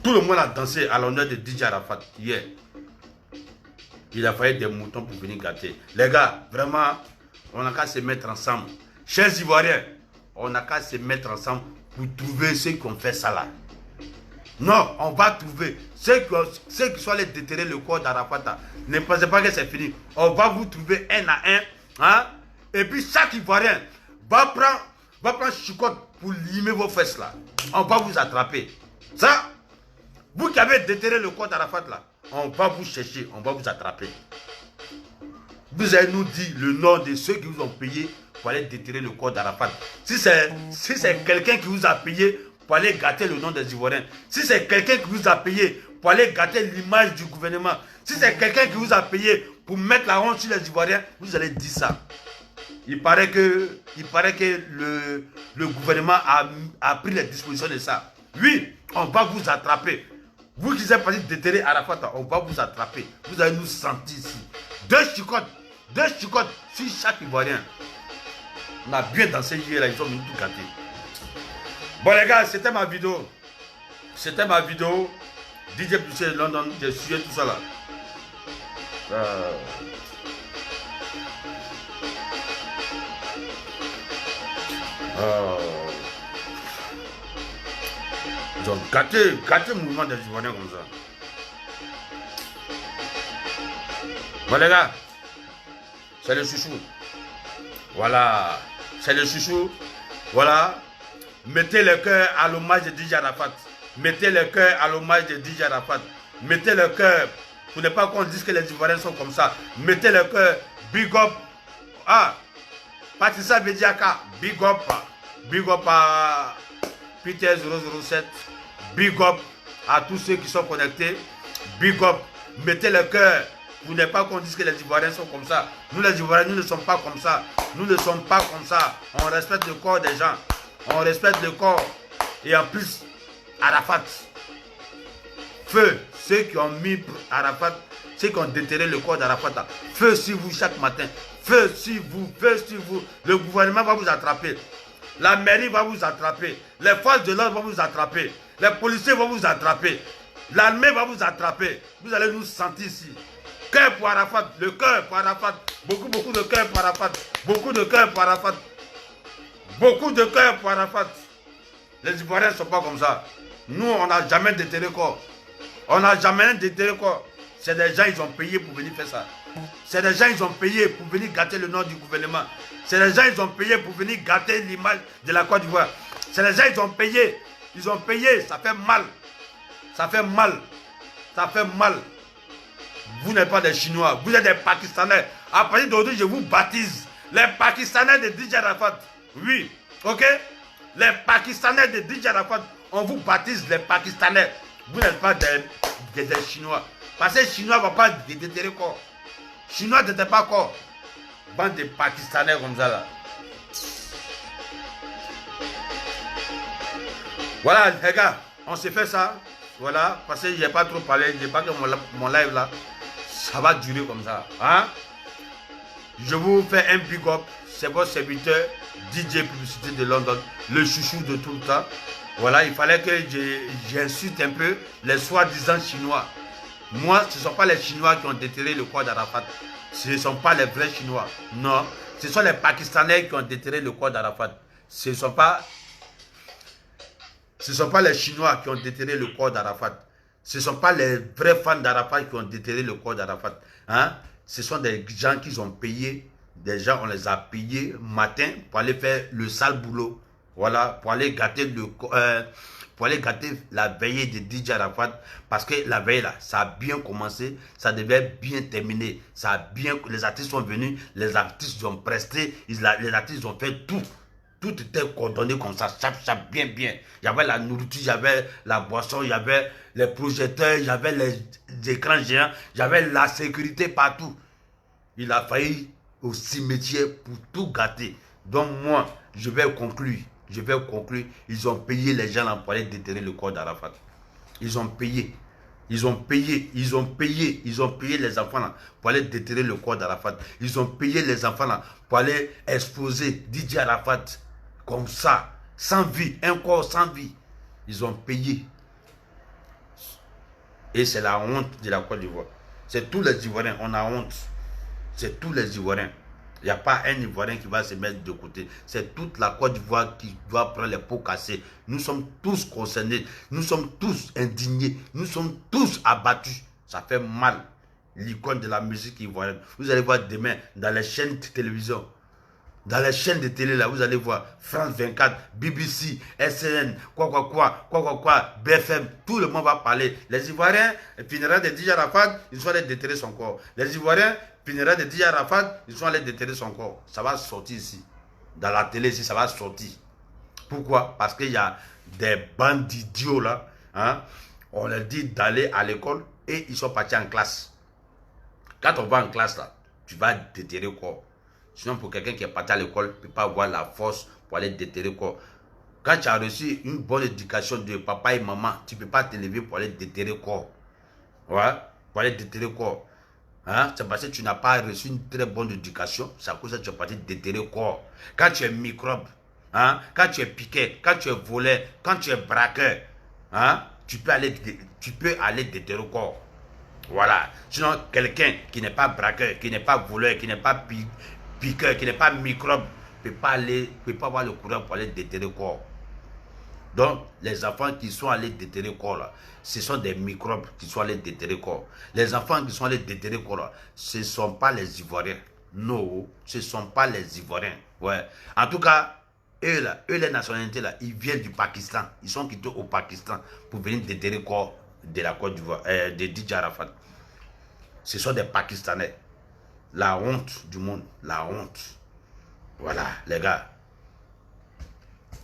Tout le monde a dansé à l'honneur de Dj Arafat hier. Il a fallu des moutons pour venir gâter. Les gars, vraiment, on n'a qu'à se mettre ensemble. Chers Ivoiriens, on n'a qu'à se mettre ensemble pour trouver ceux qui ont fait ça là. Non, on va trouver ceux qui sont allés déterrer le corps d'Arafat. Ne pensez pas que c'est fini. On va vous trouver un à un. Et puis chaque Ivoirien va prendre chicotte pour limer vos fesses là. On va vous attraper. Ça, vous qui avez déterré le corps d'Arafat là, on va vous chercher, on va vous attraper. Vous allez nous dire le nom de ceux qui vous ont payé pour aller déterrer le corps d'Arafat. Si c'est quelqu'un qui vous a payé pour aller gâter le nom des Ivoiriens, si c'est quelqu'un qui vous a payé pour aller gâter l'image du gouvernement, si c'est quelqu'un qui vous a payé pour mettre la honte sur les Ivoiriens, vous allez dire ça. Il paraît que le gouvernement a pris les dispositions de ça. Oui, on va vous attraper. Vous qui êtes parti déterrer Arafat, on va vous attraper. Vous allez nous sentir ici. Deux chicottes sur chaque Ivoirien. On a bien dansé hier là, ils ont mis tout gâté. Bon les gars, c'était ma vidéo. C'était ma vidéo. DJ Plus London, j'ai suivi tout ça là. Ils ont gâté le mouvement des Ivoiriens comme ça. Bon les gars, c'est le chouchou. Voilà, c'est le chouchou. Voilà. Mettez le cœur à l'hommage de Dj Arafat. Mettez le cœur à l'hommage de Dj Arafat. Mettez le cœur pour ne pas qu'on dise que les Ivoiriens sont comme ça. Mettez le cœur. Big up. Patricia Bediaka. Big up. Big up à Peter 007. Big up à tous ceux qui sont connectés. Big up. Mettez le cœur. Pour ne pas qu'on dise que les Ivoiriens sont comme ça. Nous les Ivoiriens, nous ne sommes pas comme ça. Nous ne sommes pas comme ça. On respecte le corps des gens. On respecte le corps. Et en plus, Arafat. Feu. Ceux qui ont mis Arafat, ceux qui ont déterré le corps d'Arafat. Feu sur vous chaque matin. Feu sur vous. Feu sur vous. Le gouvernement va vous attraper. La mairie va vous attraper. Les forces de l'ordre vont vous attraper. Les policiers vont vous attraper. L'armée va vous attraper. Vous allez nous sentir ici. Cœur pour Arafat, le cœur pour Arafat, beaucoup de cœur pour Arafat, beaucoup de cœur pour Arafat, beaucoup de cœur pour Arafat. Les Ivoiriens ne sont pas comme ça. Nous, on n'a jamais déterré corps. On n'a jamais déterré corps. C'est des gens, ils ont payé pour venir faire ça. C'est des gens, ils ont payé pour venir gâter le nom du gouvernement. C'est des gens, ils ont payé pour venir gâter l'image de la Côte d'Ivoire. C'est des gens, ils ont payé. Ils ont payé, ça fait mal. Ça fait mal. Ça fait mal. Vous n'êtes pas des Chinois, vous êtes des Pakistanais. À partir d'aujourd'hui, je vous baptise. Les Pakistanais de DJ Arafat. Oui, ok? Les Pakistanais de DJ Arafat, on vous baptise les Pakistanais. Vous n'êtes pas des Chinois. Parce que les Chinois ne vont pas déterrer quoi. Chinois ne déterrent pas quoi. Bande de Pakistanais comme ça là. Voilà les gars, on s'est fait ça. Voilà, parce que je n'ai pas trop parlé. Je n'ai pas que mon live là, ça va durer comme ça. Hein? Je vous fais un big up. C'est votre serviteur DJ Publicité de London, le chouchou de tout le temps. Voilà, il fallait que j'insulte un peu les soi-disant Chinois. Moi, ce ne sont pas les Chinois qui ont déterré le corps d'Arafat. Ce ne sont pas les vrais Chinois. Non, ce sont les Pakistanais qui ont déterré le corps d'Arafat. Ce ne sont pas les Chinois qui ont déterré le corps d'Arafat. Ce ne sont pas les vrais fans d'Arafat qui ont déterré le corps d'Arafat. Hein? Ce sont des gens qui ont payé. Des gens, on les a payés matin pour aller faire le sale boulot. Voilà, pour aller gâter la veillée de DJ Arafat. Parce que la veille là, ça a bien commencé, ça devait bien terminer. Ça a bien, les artistes sont venus, les artistes ont presté, les artistes ont fait tout. Tout était coordonné comme ça, chap, bien. Il y avait la nourriture, il y avait la boisson, il y avait les projecteurs, il y avait les écrans géants, il y avait la sécurité partout. Il a failli au cimetière pour tout gâter. Donc moi, je vais conclure. Ils ont payé les gens là pour aller déterrer le corps d'Arafat. Ils ont payé les enfants là pour aller déterrer le corps d'Arafat. Ils ont payé les enfants là pour aller exposer DJ Arafat comme ça, sans vie, un corps sans vie. Ils ont payé. Et c'est la honte de la Côte d'Ivoire. C'est tous les Ivoiriens, on a honte. C'est tous les Ivoiriens. Il n'y a pas un Ivoirien qui va se mettre de côté. C'est toute la Côte d'Ivoire qui doit prendre les pots cassés. Nous sommes tous concernés. Nous sommes tous indignés. Nous sommes tous abattus. Ça fait mal. L'icône de la musique ivoirienne. Vous allez voir demain dans les chaînes de télévision. Dans les chaînes de télé là, vous allez voir France 24, BBC, SN, BFM, tout le monde va parler. Les Ivoiriens finiront de DJ Arafat, ils sont allés déterrer son corps. Les Ivoiriens finiront de DJ Arafat, ils sont allés déterrer son corps. Ça va sortir ici. Dans la télé ici, ça va sortir. Pourquoi? Parce qu'il y a des bandes d'idiots là. Hein? On leur dit d'aller à l'école et ils sont partis en classe. Quand on va en classe là, tu vas déterrer le corps. Sinon, pour quelqu'un qui est parti à l'école, ne peut pas avoir la force pour aller déterrer quoi. Quand tu as reçu une bonne éducation de papa et maman, tu ne peux pas te lever pour aller déterrer quoi. Ouais, pour aller déterrer quoi. Hein? C'est parce que tu n'as pas reçu une très bonne éducation. C'est à cause de ça que tu es parti déterrer quoi. Quand tu es microbe, hein? Quand tu es piqué, quand tu es volé, quand tu es braqueur, hein? Tu peux aller déterrer quoi. Voilà. Sinon, quelqu'un qui n'est pas braqueur, qui n'est pas voleur, qui n'est pas piqueur, qui n'est pas microbe, ne peut pas avoir le courage pour aller déterrer le corps. Donc, les enfants qui sont allés déterrer le corps, là, ce sont des microbes qui sont allés déterrer le corps. Les enfants qui sont allés déterrer le corps, là, ce ne sont pas les Ivoiriens. Non, ce ne sont pas les Ivoiriens. Ouais. En tout cas, eux, les nationalités, là, ils viennent du Pakistan. Ils sont quittés au Pakistan pour venir déterrer le corps de la Côte d'Ivoire, de DJ Arafat. Ce sont des Pakistanais. La honte du monde, la honte. Voilà, les gars.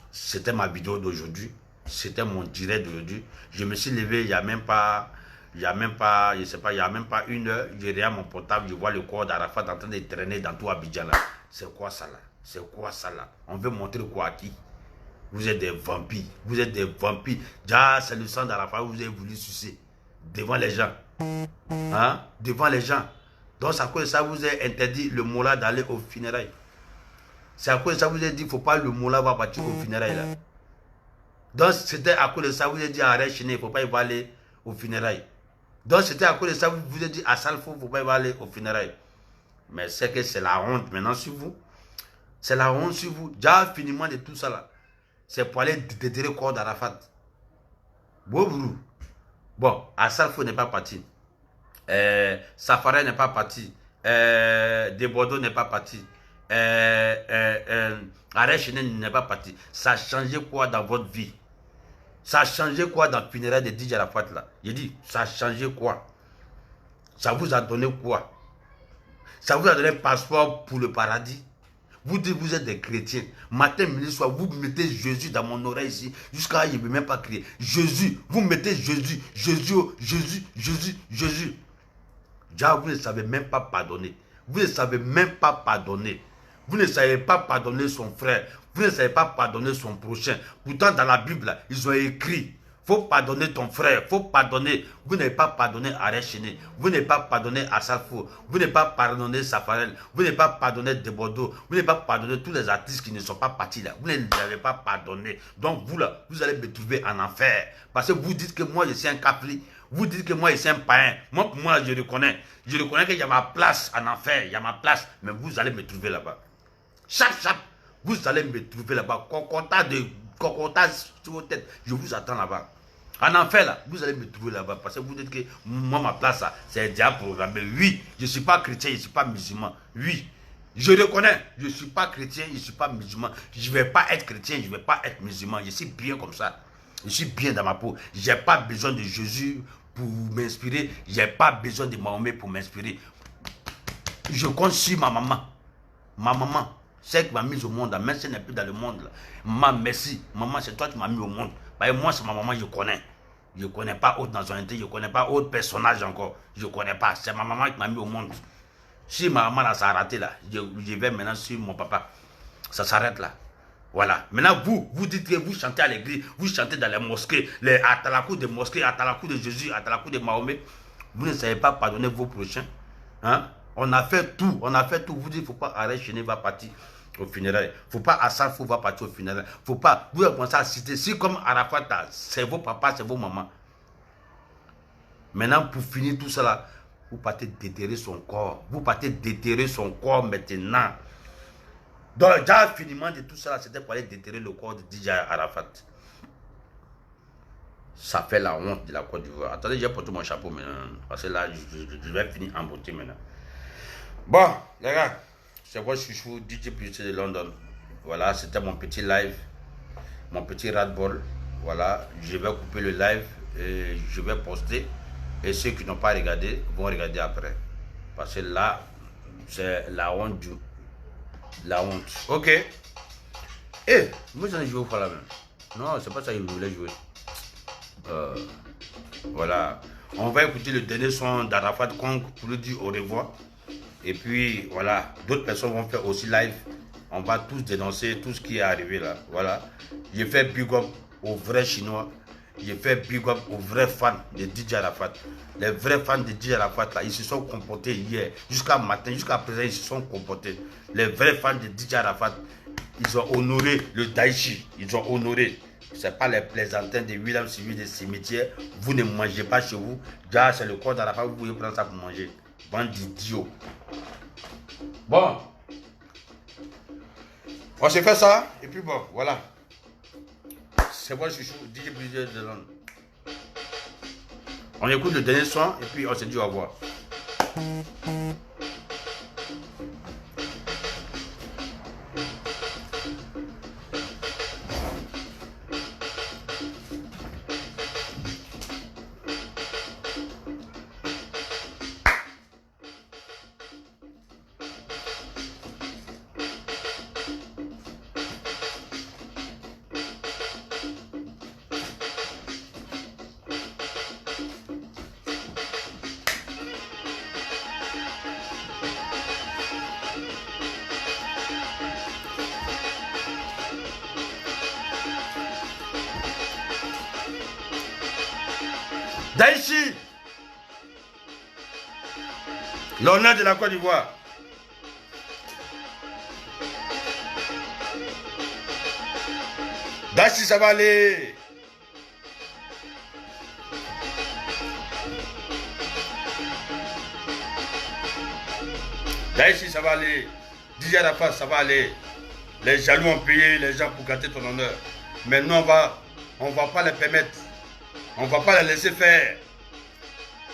C'était ma vidéo d'aujourd'hui. C'était mon direct d'aujourd'hui. Je me suis levé il n'y a même pas, je sais pas, il y a même pas une heure. Je regarde mon portable, je vois le corps d'Arafat en train de traîner dans tout Abidjan là. C'est quoi ça là? C'est quoi ça là? On veut montrer quoi à qui? Vous êtes des vampires. Vous êtes des vampires. Déjà, c'est le sang d'Arafat que vous avez voulu sucer. Devant les gens. Hein? Devant les gens. Donc, c'est à cause de ça que vous avez interdit le Mola d'aller au funérailles. C'est à cause de ça que vous avez dit qu'il ne faut pas le Mola va partir au funérailles. Là. Donc, c'était à cause de ça que vous avez dit à Arrêt Chiné, il ne faut pas y aller au funérailles. Donc, c'était à cause de ça que vous avez dit à Salfo, il ne faut pas y aller au funérailles. Mais c'est que c'est la honte maintenant sur vous. C'est la honte sur vous. Déjà, finiment de tout ça là. C'est pour aller déterrer le corps d'Arafat. Bon, à Salfo n'est pas parti. Safari n'est pas parti. De Bordeaux n'est pas parti. Arrêt Chenel n'est pas parti. Ça a changé quoi dans votre vie? Ça a changé quoi dans le funéraire de DJ Arafat là? J'ai dit, ça a changé quoi? Ça vous a donné quoi? Ça vous a donné un passeport pour le paradis? Vous dites vous êtes des chrétiens. Matin, midi, soir, vous mettez Jésus dans mon oreille ici. Jusqu'à là, je ne peux même pas crier. Jésus, vous mettez Jésus. Jésus, Jésus, Jésus, Jésus. Déjà, vous ne savez même pas pardonner. Vous ne savez même pas pardonner. Vous ne savez pas pardonner son frère. Vous ne savez pas pardonner son prochain. Pourtant, dans la Bible, ils ont écrit, faut pardonner ton frère, faut pardonner. Vous n'avez pas pardonné à Rechené. Vous n'avez pas pardonné à Salfo. Vous n'avez pas pardonné Safarel. Vous n'avez pas pardonné De Bordeaux. Vous n'avez pas pardonné tous les artistes qui ne sont pas partis là. Vous ne les avez pas pardonné. Donc vous là, vous allez me trouver en enfer. Parce que vous dites que moi je suis un capri. Vous dites que moi je suis un païen. Moi pour moi je reconnais. Je reconnais qu'il y a ma place en enfer. Il y a ma place. Mais vous allez me trouver là-bas. Chaque, vous allez me trouver là-bas. Cocotas sur vos têtes. Je vous attends là-bas. En enfer là, vous allez me trouver là-bas. Parce que vous dites que moi ma place là, c'est déjà programmé. Oui, je ne suis pas chrétien, je ne suis pas musulman. Oui, je reconnais, je ne suis pas chrétien, je ne suis pas musulman. Je ne vais pas être chrétien, je ne vais pas être musulman. Je suis bien comme ça. Je suis bien dans ma peau. Je n'ai pas besoin de Jésus pour m'inspirer. Je n'ai pas besoin de Mahomet pour m'inspirer. Je compte sur ma maman. Ma maman. C'est qui m'a mis au monde, même si elle n'est plus dans le monde. Là. Maman, merci. Maman, c'est toi qui m'as mis au monde. Bah, moi, c'est ma maman, je connais. Je ne connais pas autre nationalité, je ne connais pas autre personnage encore. Je ne connais pas. C'est ma maman qui m'a mis au monde. Si ma maman, là, ça a raté, là, je vais maintenant sur mon papa. Ça s'arrête là. Voilà. Maintenant, vous dites que vous chantez à l'église, vous chantez dans les mosquées, les atalakou de mosquées, atalakou de Jésus, atalakou de Mahomet. Vous ne savez pas pardonner vos prochains. Hein? On a fait tout. On a fait tout. Vous dites, il ne faut pas arrêter, Chenel va partir au funérail. Faut pas Assad, faut va partir au funérail. Faut pas, vous avez commencé à citer, si comme Arafat, c'est vos papas, c'est vos mamans. Maintenant, pour finir tout cela, vous partez déterrer son corps. Vous partez déterrer son corps maintenant. Donc, déjà, finiment de tout cela, c'était pour aller déterrer le corps de DJ Arafat. Ça fait la honte de la Côte d'Ivoire. Attendez, j'ai porté mon chapeau maintenant. Parce que là, je vais finir en beauté maintenant. Bon, les gars. C'est votre chouchou DJ Beauty de London. Voilà, c'était mon petit live, mon petit rat-ball. Voilà, je vais couper le live et je vais poster. Et ceux qui n'ont pas regardé vont regarder après. Parce que là, c'est la honte du. La honte. Ok. Eh, moi j'en ai joué au fois là même. Non, c'est pas ça que je voulais jouer. Voilà. On va écouter le dernier son d'Arafat Kong pour lui dire au revoir. Et puis, voilà, d'autres personnes vont faire aussi live. On va tous dénoncer tout ce qui est arrivé là. Voilà. J'ai fait big up aux vrais Chinois. J'ai fait big up aux vrais fans de DJ Arafat. Les vrais fans de DJ Arafat là, ils se sont comportés hier. Jusqu'à matin, jusqu'à présent, ils se sont comportés. Les vrais fans de DJ Arafat, ils ont honoré le Daichi. Ils ont honoré. Ce n'est pas les plaisantins de William Civil des cimetières. Vous ne mangez pas chez vous. Déjà, c'est le corps d'Arafat, vous pouvez prendre ça pour manger. Bande d'idiots. Bon, on se fait ça, et puis bon, voilà. C'est moi, chouchou, DJ Beauty de London. On écoute le dernier son, et puis on se dit au revoir. Daichi, l'honneur de la Côte d'Ivoire. Daichi, ça va aller. Daichi, ça va aller. DJ Arafat, ça va aller. Les jaloux ont payé les gens pour gâter ton honneur. Mais nous, on va pas les permettre. On ne va pas les laisser faire.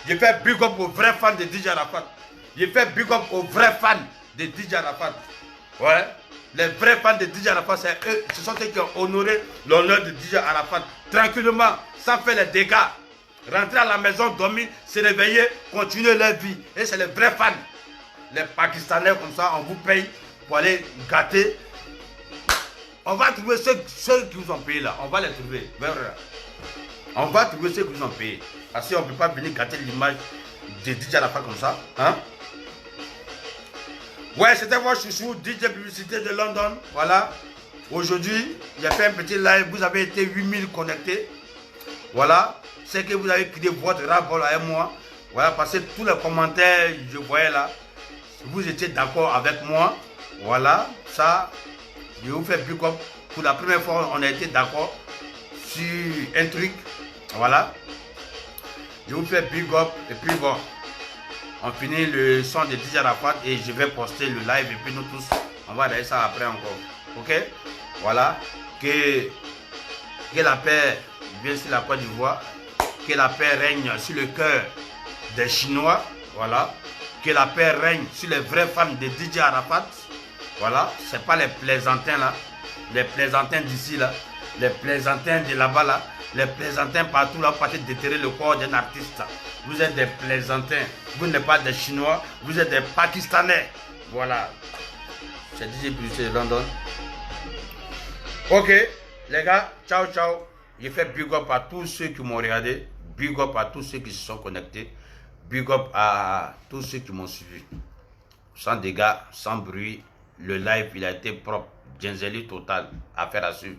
Je fais big up aux vrais fans de DJ Arafat. Je fais big up aux vrais fans de DJ Arafat. Ouais. Les vrais fans de DJ Arafat, c'est eux, ce sont eux qui ont honoré l'honneur de DJ Arafat. Tranquillement, sans faire les dégâts. Rentrer à la maison, dormir, se réveiller, continuer leur vie. Et c'est les vrais fans. Les Pakistanais comme ça, on vous paye pour aller gâter. On va trouver ceux qui vous ont payé là. On va les trouver. On va trouver ceux qui vous ont payé. Parce qu'on ne peut pas venir gâter l'image de DJ Arafat comme ça. Hein? Ouais, c'était votre chouchou, DJ Publicité de London. Voilà. Aujourd'hui, j'ai fait un petit live. Vous avez été 8000 connectés. Voilà. C'est que vous avez crié votre rap avec moi. Voilà, parce que tous les commentaires, je voyais là. Vous étiez d'accord avec moi. Voilà. Ça, je vous fais plus comme. Pour la première fois, on a été d'accord sur un truc. Voilà. Je vous fais big up. Et puis bon. On finit le son de DJ Arafat et je vais poster le live et puis nous tous, on va regarder ça après encore. Ok? Voilà. Que la paix vienne sur la Côte d'Ivoire. Que la paix règne sur le cœur des Chinois. Voilà. Que la paix règne sur les vrais fans de DJ Arafat. Voilà. C'est pas les plaisantins là. Les plaisantins d'ici là. Les plaisantins de là-bas là. Les plaisantins partout là, pour déterrer le corps d'un artiste. Vous êtes des plaisantins. Vous n'êtes pas des Chinois. Vous êtes des Pakistanais. Voilà. C'est DJ Publicité de London. Ok, les gars, ciao, ciao. Je fais big up à tous ceux qui m'ont regardé. Big up à tous ceux qui se sont connectés. Big up à tous ceux qui m'ont suivi. Sans dégâts, sans bruit. Le live, il a été propre. Genzeli total. Affaire à suivre.